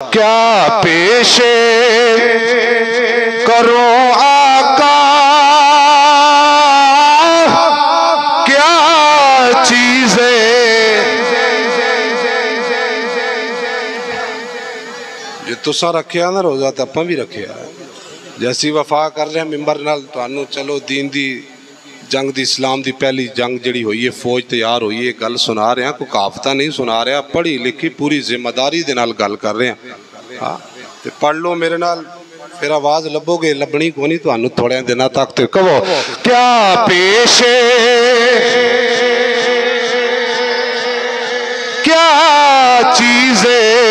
क्या पेशे करो आका, क्या चीजें। जे तुसा रखिया ना रोजा तो अपा भी रखिया। जैसी वफा कर रहे हैं मिंबर नाल तुहानू, चलो दीन दी जंग दी, इस्लाम दी पहली जंग जड़ी हुई है, फौज तैयार हुई है, गल सुना रहे हैं, कोई कहावत नहीं सुना रहा, पढ़ी लिखी पूरी जिम्मेदारी दे नाल गल कर रहे हैं। हाँ ते पढ़ लो मेरे नाल, फिर आवाज लभोगे, लभनी को नहीं तुहानू थोड़े दिनों तक। तो कहो क्या पेशे क्या चीजें